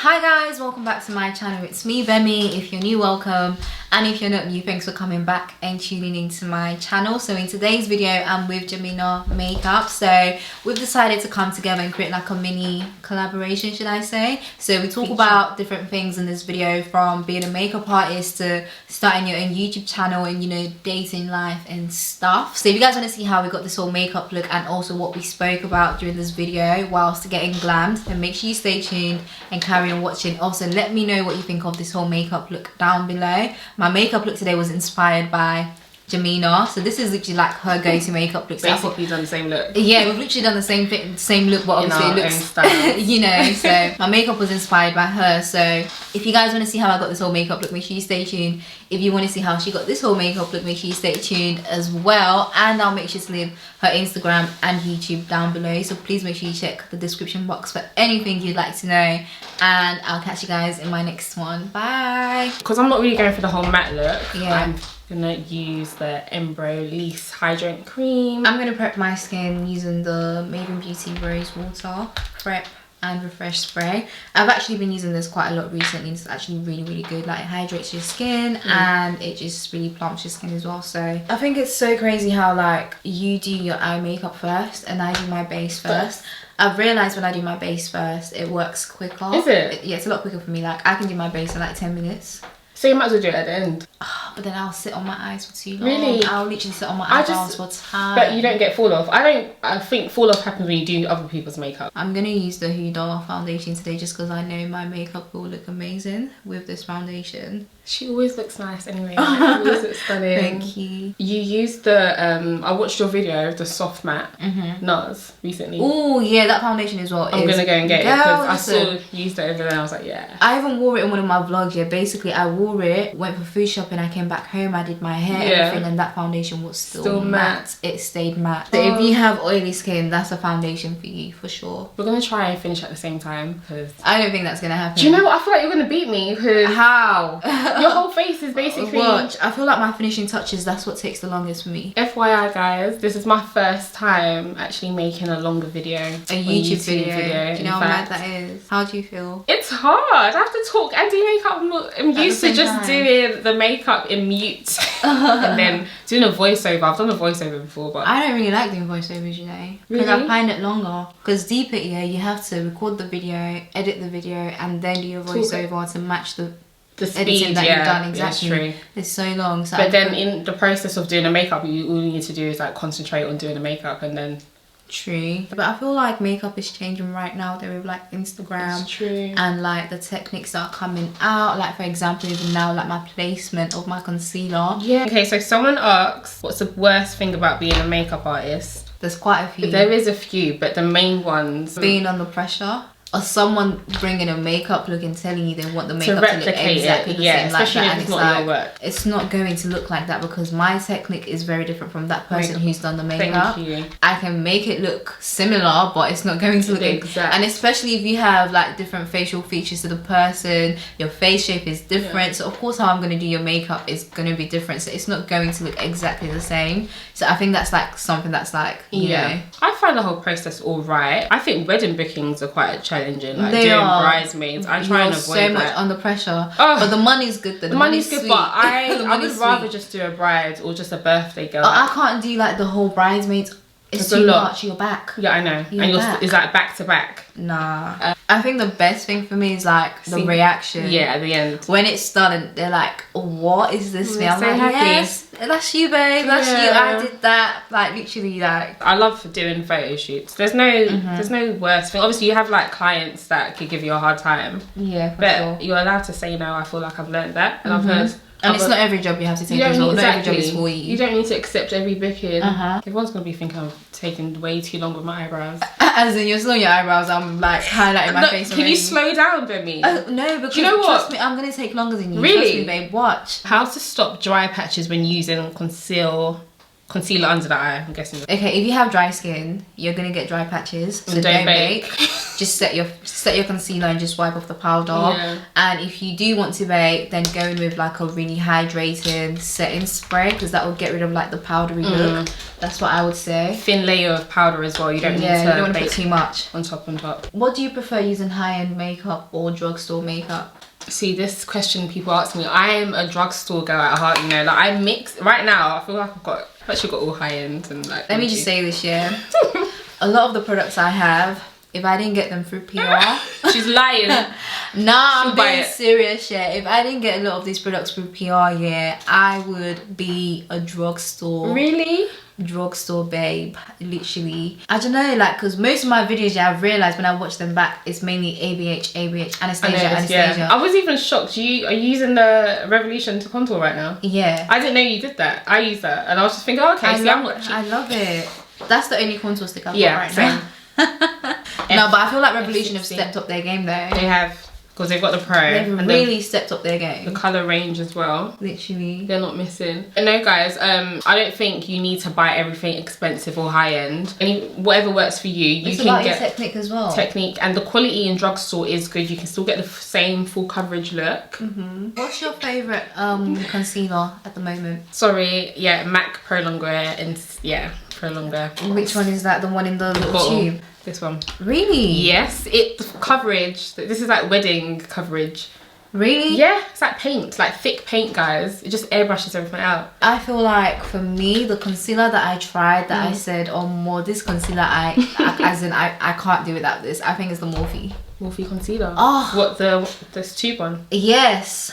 Hi guys, welcome back to my channel. It's me, Bemi. If you're new, welcome, and if you're not new, thanks for coming back and tuning into my channel. So in today's video, I'm with Jemina Makeup. So we've decided to come together and create like a mini collaboration, should I say. So we talk about different things in this video, from being a makeup artist to starting your own YouTube channel and, you know, dating life and stuff. So if you guys want to see how we got this whole makeup look and also what we spoke about during this video whilst getting glammed, then make sure you stay tuned and carry on watching. Also, let me know what you think of this whole makeup look down below. My makeup look today was inspired by Jemina, so this is literally like her go-to makeup look. Basically done the same look. Yeah, we've literally done the same look, but obviously it looks you know. So my makeup was inspired by her. So if you guys want to see how I got this whole makeup look, make sure you stay tuned. If you want to see how she got this whole makeup look, make sure you stay tuned as well. And I'll make sure to leave her Instagram and YouTube down below, so please make sure you check the description box for anything you'd like to know. And I'll catch you guys in my next one. Bye. Because I'm not really going for the whole matte look. Yeah. I'm gonna use the Embro Lease Hydrant Cream. I'm gonna prep my skin using the Maven Beauty Rose Water Prep and Refresh Spray. I've actually been using this quite a lot recently. It's actually really good. Like, it hydrates your skin and it just really plumps your skin as well. So I think it's so crazy how like you do your eye makeup first and I do my base first. I've realised when I do my base first, it works quicker. Is it? Yeah, it's a lot quicker for me. Like, I can do my base in like 10 minutes. So you might as well do it at the end. But then I'll sit on my eyes for too long. Really? I'll literally sit on my eyebrows for time. But you don't get fall off. I think fall off happens when you do other people's makeup. I'm gonna use the Huda foundation today just because I know my makeup will look amazing with this foundation. She always looks nice anyway. She always looks stunning. Thank you. You used the I watched your video of the soft matte NARS recently. Oh yeah, that foundation as well. I'm gonna go and get it because I saw you used it over there and I was like, yeah. I even wore it in one of my vlogs. Yeah, basically I wore it, went for food shopping, I came back home, I did my hair, everything, and that foundation was still matte. It stayed matte. So if you have oily skin, that's a foundation for you for sure. We're gonna try and finish at the same time because I don't think that's gonna happen. Do you know what? I feel like you're gonna beat me because how? Your whole face is basically... Watch. I feel like my finishing touches, that's what takes the longest for me. FYI guys, this is my first time actually making a longer video. A YouTube video. Do you know how mad that is? How do you feel? It's hard. I have to talk and do makeup. I'm used to just doing the makeup in mute and then doing a voiceover. I've done a voiceover before, but I don't really like doing voiceovers, you know, because I find it longer. Because deep it, yeah, you have to record the video, edit the video, and then do your voiceover to match the speed that you've done. Exactly. True. It's so long. So but then in the process of doing the makeup, all you need to do is like concentrate on doing the makeup and then. True. But I feel like makeup is changing right now though, with like Instagram. It's true. And like the techniques that are coming out, like for example even now, like my placement of my concealer. Yeah. Okay, so someone asks, what's the worst thing about being a makeup artist? There's quite a few. There is a few, but the main ones. Being under pressure. Or someone bringing a makeup look and telling you they want the makeup to look exactly the same like that, and it's not your work. It's not going to look like that because my technique is very different from that person who's done the makeup. Thank you. I can make it look similar, but it's not going to look exact. And especially if you have like different facial features to the person, your face shape is different. So of course how I'm going to do your makeup is going to be different. So it's not going to look exactly the same. So I think that's like something that's like, you know. I find the whole process all right. I think wedding bookings are quite challenging. Like doing bridesmaids, I try and avoid so much under pressure. But the money's good though. The money's good, sweet. But I would rather just do a bride or just a birthday girl. I can't do like the whole bridesmaids. It's too much. You're back. Yeah, I know. And it's like back to back. Nah. I think the best thing for me is like the reaction. Yeah, at the end. When it's done and they're like, what is this? I'm so like, happy. yes, that's you, babe. That's you. I did that. Like literally, like. I love doing photo shoots. There's no worse thing. Obviously, you have like clients that could give you a hard time. Yeah, but you're allowed to say no. I feel like I've learned that, and I've heard. And it's not every job you have to take as well. Not every job is for you. You don't need to accept every booking. Everyone's going to be thinking I'm taking way too long with my eyebrows. As in, you're still on your eyebrows, I'm like highlighting my face already. Can you slow down, Bemi? No, because you know trust me, I'm going to take longer than you. Really? Trust me, babe. Watch. How to stop dry patches when using Conceal concealer under the eye, I'm guessing. Okay, if you have dry skin, you're gonna get dry patches, so don't bake. Just set your concealer and just wipe off the powder. Yeah. And if you do want to bake, then go in with like a really hydrating setting spray, because that will get rid of like the powdery look. That's what I would say. Thin layer of powder as well. You don't need to you don't want to put too much on top and top. What do you prefer, using high-end makeup or drugstore makeup? See, this question people ask me, I am a drugstore girl at heart, you know, like I mix right now. I feel like I've actually got all high end and like. Let me just say this, yeah. A lot of the products I have, if I didn't get them through PR, she's lying. Nah, I'm being serious, yeah. If I didn't get a lot of these products through PR, yeah, I would be a drugstore. Really? Drugstore babe, literally. I don't know, like, because most of my videos, yeah, I've realized when I watch them back, it's mainly ABH, Anastasia. Yeah. I was even shocked. Are you using the Revolution to contour right now? Yeah. I didn't know you did that. I use that, and I was just thinking, oh, okay, I love it. That's the only contour stick I've got right now. No, but I feel like Revolution have stepped up their game though. They have. Because they've got the pro. They've really stepped up their game. The colour range as well. Literally. They're not missing. And no guys, I don't think you need to buy everything expensive or high end. Whatever works for you, you it's can about get your technique as well. Technique, and the quality in drugstore is good. You can still get the same full coverage look. What's your favourite concealer at the moment? Sorry, yeah, MAC Pro Longer and yeah, Pro Longer. Which one is that? The one in the little tube? This one. Really? Yes, the coverage. This is like wedding coverage. Really? Yeah, it's like paint, like thick paint, guys. It just airbrushes everything out. I feel like for me, the concealer that I tried, that I said, oh more, this concealer, I can't do without this. I think it's the Morphe concealer. Oh, what, this tube one? Yes.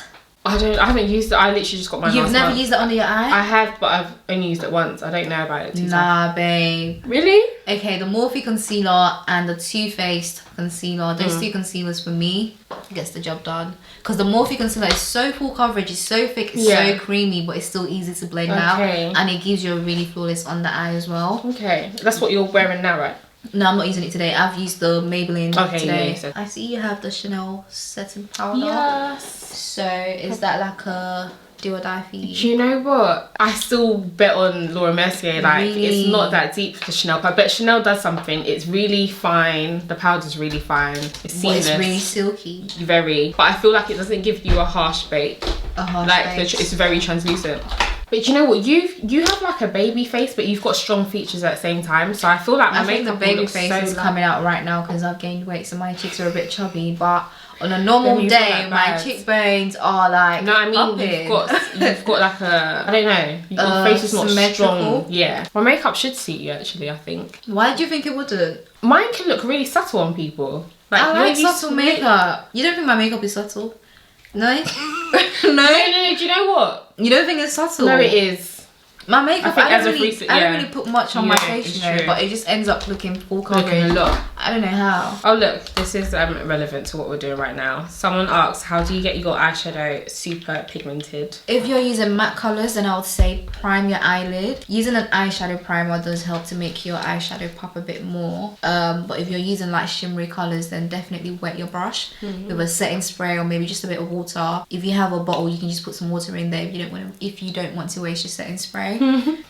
I haven't used it. I literally just got mine. You've never used it under your eye? I have, but I've only used it once. I don't know about it. Nah, babe. Really? Okay, the Morphe concealer and the Too Faced concealer. Those two concealers for me gets the job done. Because the Morphe concealer is so full coverage, it's so thick, it's so creamy, but it's still easy to blend out. And it gives you a really flawless under eye as well. Okay, that's what you're wearing now, right? No, I'm not using it today. I've used the Maybelline today. Yeah, I see you have the Chanel setting powder. Yes. So is that like a do or die for you? Do you know what? I still bet on Laura Mercier. Like, it's not that deep for Chanel, but Chanel does something. It's really fine. The powder's really fine. It's seamless. It's really silky. Very. But I feel like it doesn't give you a harsh bake. Base. It's very translucent. But you know what? You have like a baby face, but you've got strong features at the same time. So I feel like my makeup the baby face is coming out right now because I've gained weight, so my cheeks are a bit chubby. But on a normal day, my cheekbones are like. No, I mean you've got like a, I don't know. Your face is not strong. Yeah. My makeup should suit you actually. I think. Why do you think it wouldn't? Mine can look really subtle on people. Like, I like subtle makeup. You don't think my makeup is subtle? No? No, do you know what? You don't think it's subtle? No, it is. My makeup, I don't really put much on my face, you know, but it just ends up looking full coverage. I don't know how. Oh look, this is relevant to what we're doing right now. Someone asks, how do you get your eyeshadow super pigmented? If you're using matte colours, then I would say prime your eyelid. Using an eyeshadow primer does help to make your eyeshadow pop a bit more. But if you're using like shimmery colours, then definitely wet your brush with a setting spray or maybe just a bit of water. If you have a bottle, you can just put some water in there if you don't want to waste your setting spray.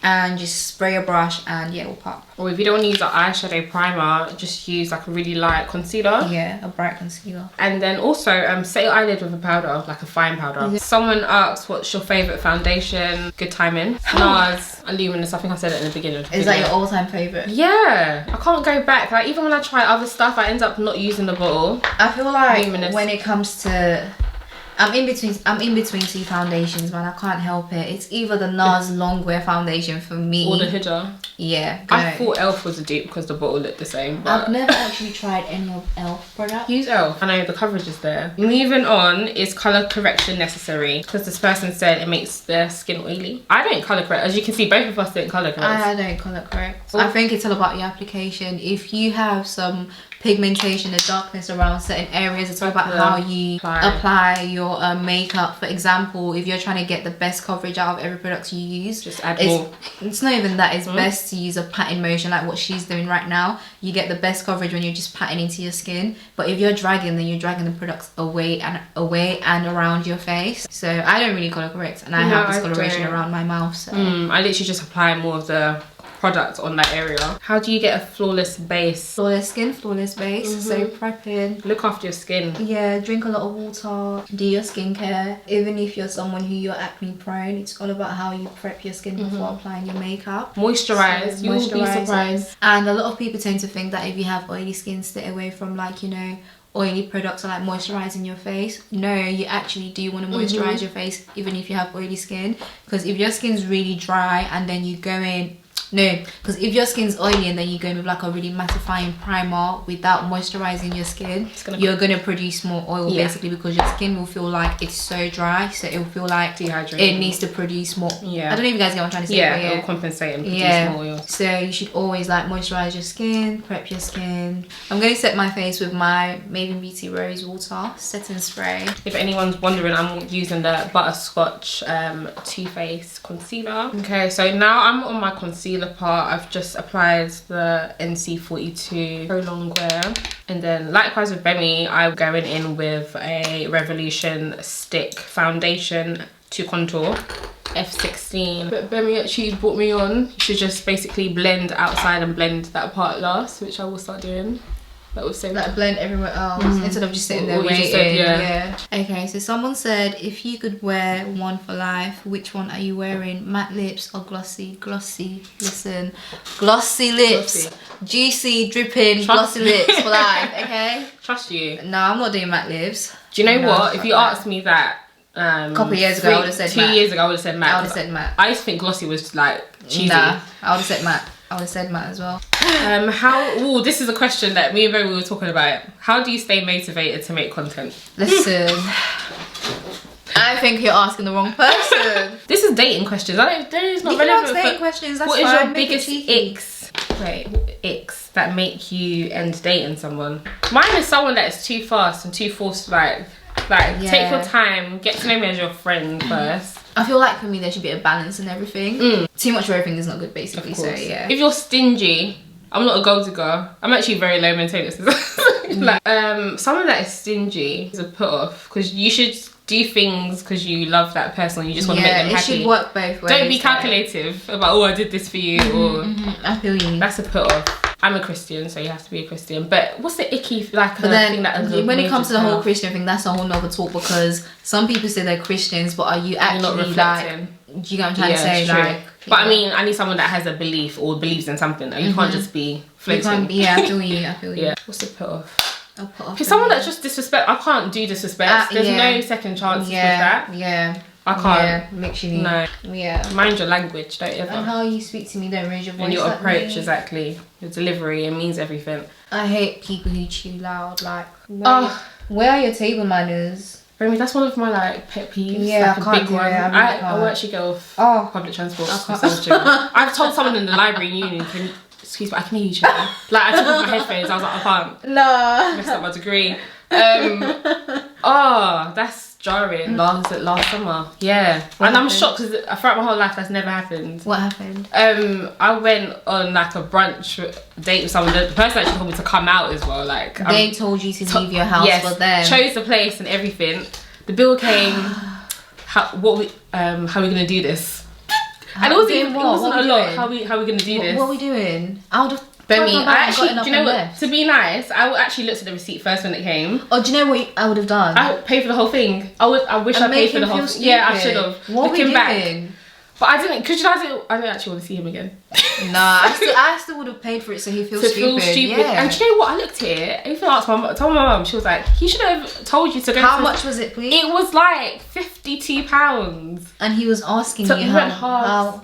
And just spray your brush and yeah, it will pop. Or if you don't want to use an eyeshadow primer, just use like a really light concealer. Yeah, a bright concealer. And then also set your eyelid with a powder, like a fine powder. Someone asked, what's your favourite foundation? Good timing. NARS, Luminous. I think I said it in the beginning. Is that your all-time favourite? Yeah, I can't go back. Like even when I try other stuff, I end up not using the bottle. I feel like when it comes to I'm in between two foundations, man. I can't help it. It's either the NARS Longwear foundation for me or the Hijab. Yeah, I thought Elf was a dupe because the bottle looked the same. But I've never actually tried any of Elf products. Use Elf. I know the coverage is there. Moving on, is colour correction necessary? Because this person said it makes their skin oily. I don't colour correct. As you can see, both of us don't colour correct. I don't colour correct. I think it's all about your application. If you have some pigmentation, the darkness around certain areas. It's all about how you apply your makeup. For example, if you're trying to get the best coverage out of every product you use, just add more. It's not even that. It's best to use a patting motion like what she's doing right now. You get the best coverage when you're just patting into your skin. But if you're dragging, then you're dragging the products away and around your face. So I don't really color correct, and I have discoloration around my mouth. So I literally just apply more of the product on that area. How do you get a flawless base? Flawless skin, flawless base. So prepping. Look after your skin. Yeah, drink a lot of water. Do your skincare. Even if you're someone who you're acne prone, it's all about how you prep your skin before applying your makeup. Moisturize. You'll be surprised. And a lot of people tend to think that if you have oily skin, stay away from, like, you know, oily products or like moisturizing your face. No, you actually do want to moisturize your face even if you have oily skin, because if your skin's really dry and then you go in because if your skin's oily and then you go in with like a really mattifying primer without moisturizing your skin, you're gonna produce more oil basically, because your skin will feel like it's so dry, so it will feel like dehydrated. It needs to produce more. I don't know if you guys get what I'm trying to say. It'll compensate and produce more oil. So you should always like moisturize your skin, prep your skin. I'm gonna set my face with my Maven Beauty Rose Water setting spray. If anyone's wondering, I'm using the Butterscotch Too Faced concealer. Okay, so now I'm on my concealer part. I've just applied the NC42 Prolong Wear, and then likewise with Bemi, I'm going in with a Revolution Stick Foundation to contour F16. But Bemi actually brought me on, you should just basically blend outside and blend that part last, which I will start doing. That was so like blend everywhere else instead of just sitting there waiting. Okay, so someone said, if you could wear one for life, which one are you wearing? Matte lips or glossy? Glossy. Listen, glossy lips, juicy, dripping, glossy lips for life. Okay. Trust you. No, I'm not doing matte lips. Do you know what? If you asked me that a couple of years ago, I would have said 2 years ago, I would have said matte. I would have said matte. I used to think glossy was like cheesy. Nah, I would have said matte. I would have said matte as well. This is a question that me and Bemi were talking about. How do you stay motivated to make content? Listen, I think you're asking the wrong person. This is dating questions. It's not relevant. Dating questions. That's what is your biggest icks that make you end dating someone? Mine is someone that is too fast and too forced. Like take your time, get to know me as your friend first. I feel like for me there should be a balance in everything. Too much of everything is not good basically, so yeah. If you're stingy, I'm not a gold digger. I'm actually very low maintenance. Like, someone that is stingy is a put off, because you should do things because you love that person and you just want to make them happy. It should work both ways. Don't be calculative about, oh, I did this for you, or I feel you. That's a put off. I'm a Christian, so you have to be a Christian. But what's the icky thing that when it comes to the whole Christian thing, that's a whole nother talk, because some people say they're Christians, but are you actually not reflecting? Like, do you know what I'm trying to say? Like, but I mean, I need someone that has a belief or believes in something. You can't just be floating. I feel you. Yeah. What's the put off? If someone that's just disrespect, I can't do disrespect. There's no second chances with that. Yeah. I can't. Yeah, literally. No. Yeah. Mind your language, don't ever. And how you speak to me, don't raise your voice. And your approach, exactly. Your delivery, it means everything. I hate people who chew loud. Like, where are your table manners? Bemi, that's one of my like pet peeves. Yeah, like I can't do one. it. I will actually go off public transport. I've told someone in the library in uni, excuse me, I can hear you chatting. Like, I took off my headphones, I was like, I can't. No. Messed up my degree. That's jarring. Last summer. Yeah. And I'm shocked because throughout my whole life that's never happened. What happened? I went on like a brunch date with someone. The person actually told me to come out as well. Like, they told you to leave your house for them. Chose the place and everything. The bill came. How are we gonna do this? And it wasn't a lot. How are we gonna do this? What are we doing? I would have. Bemi, do you know what? To be nice, I actually looked at the receipt first when it came. Oh, do you know what I would have done? I paid for the whole thing. I wish I paid for the whole thing. Yeah, I should have. What were you doing? But I didn't, because I don't actually want to see him again. Nah, I still would have paid for it so he feels stupid. Yeah. And do you know what? I looked at it, I even asked told my mum, she was like, he should have told you to go. How much was it, please? It was like £52. And he was asking you how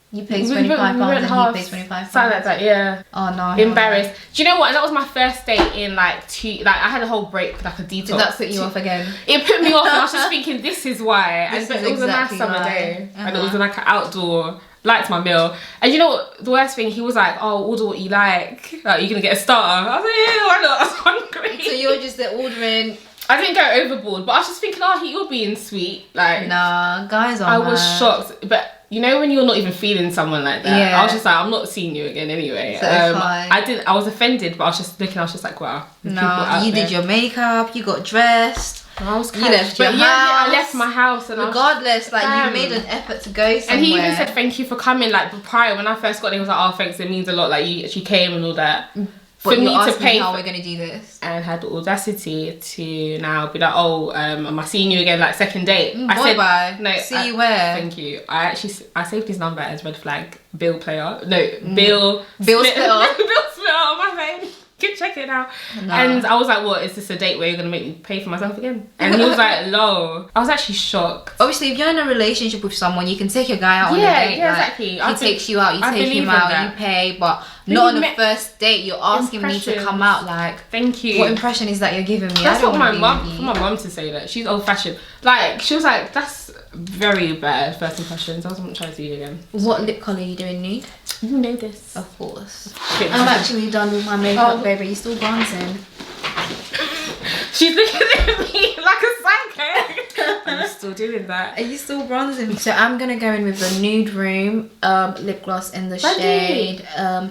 you paid £25 and he paid £25. Something like that, yeah. Oh no. Embarrassed. Do you know what? That was my first date in like I had a whole break, like a detox. Did that put you off again? It put me off, and I was just thinking, this is why. It was a nice summer day. And it was like an outdoor, liked my meal. And you know what, the worst thing, he was like, oh, order what you like you're gonna get a starter. I was like, yeah, why not, I was hungry. So you're just there ordering. I didn't go overboard, but I was just thinking, oh, you're being sweet. Like, nah, guys are I was shocked. But you know when you're not even feeling someone like that, yeah. I was just like, I'm not seeing you again anyway. So I was offended, but I was just looking, I was just like, wow. No, you did your makeup, you got dressed. I was you left your house. I left my house. And regardless, like you made an effort to go somewhere. And he even said thank you for coming. Like prior, when I first got there, he was like, oh, thanks, it means a lot. Like she came and all that. But for me to pay, how we're gonna do this, and had the audacity to now be like, oh, am I seeing you again? Like second date. I said, bye. No, see you where? Thank you. I saved his number as red flag. Bill player. No, Bill splitter. Bill splitter on my phone. Go check it out. No. And I was like, what, is this a date where you're gonna make me pay for myself again? And he was like, no. I was actually shocked. Obviously, if you're in a relationship with someone, you can take your guy out on a date. Yeah, exactly. He takes you out, you take him out, you pay, but not on the first date. You're asking me to come out. Like, thank you. What impression is that you're giving me? That's what my mum to say that. She's old fashioned. Like, she was like, that's very bad first impressions. I wasn't trying to see you again. What lip colour are you doing, nude? You know this. Of course. I'm actually done with my makeup, baby. You're still bronzing. She's looking at me like a psycho. I'm still doing that. Are you still bronzing? So I'm gonna go in with the Nude Room lip gloss in the shade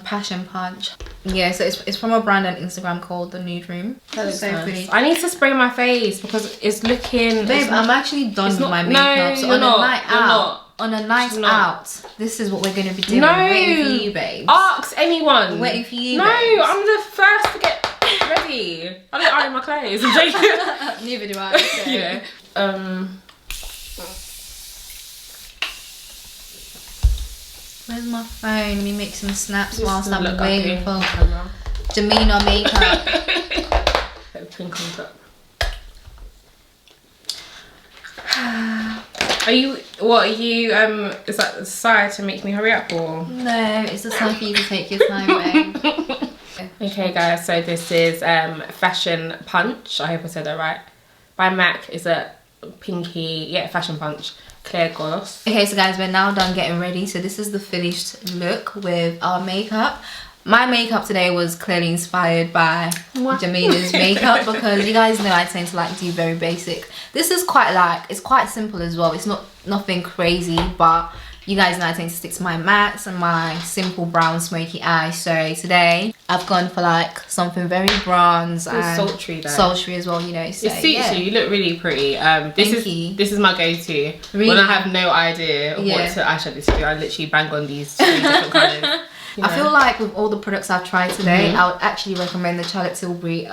Passion Punch. Yeah, so it's from a brand on Instagram called the Nude Room. That looks so pretty. I need to spray my face because it's looking. Babe, I'm actually done with my makeup. So on a night out. On a night out, this is what we're going to be doing. No, waiting for you, babe. Ask anyone. We're waiting for you, no, babes. I'm the first to get ready. I don't iron my clothes. I'm joking. Neither do I. So. Yeah. Where's my phone? Let me make some snaps whilst I'm waiting for Jemina makeup. Pink on top. Is that a sigh to make me hurry up or? No, it's a sign for you to take your time, babe. Okay guys, so this is Fashion Punch, I hope I said that right, by MAC. Is a pinky, yeah, Fashion Punch clear gloss. Okay, so guys, we're now done getting ready. So this is the finished look with our makeup. My makeup today was clearly inspired by JEMINA'S makeup because you guys know I tend to like do very basic. This is it's quite simple as well. It's not nothing crazy, but you guys know I tend to stick to my mattes and my simple brown smoky eyes. So today I've gone for like something very bronze and sultry though. Sultry as well, you know. So, it suits you. You look really pretty. This is my go-to. Really? When I have no idea of what eyeshadow to do, I literally bang on these three different colours. You know. I feel like with all the products I've tried today, I would actually recommend the Charlotte Tilbury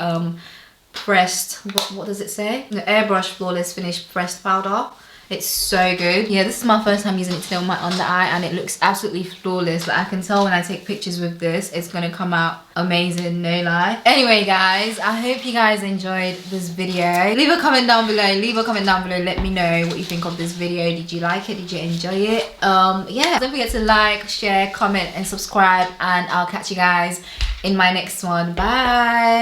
pressed, what does it say? The Airbrush Flawless Finish Pressed Powder. It's so good. Yeah, this is my first time using it today on my under eye and it looks absolutely flawless. Like I can tell when I take pictures with this, it's gonna come out amazing, no lie. Anyway guys, I hope you guys enjoyed this video. Leave a comment down below, let me know what you think of this video. Did you like it? Did you enjoy it? Yeah, don't forget to like, share, comment and subscribe, and I'll catch you guys in my next one. Bye.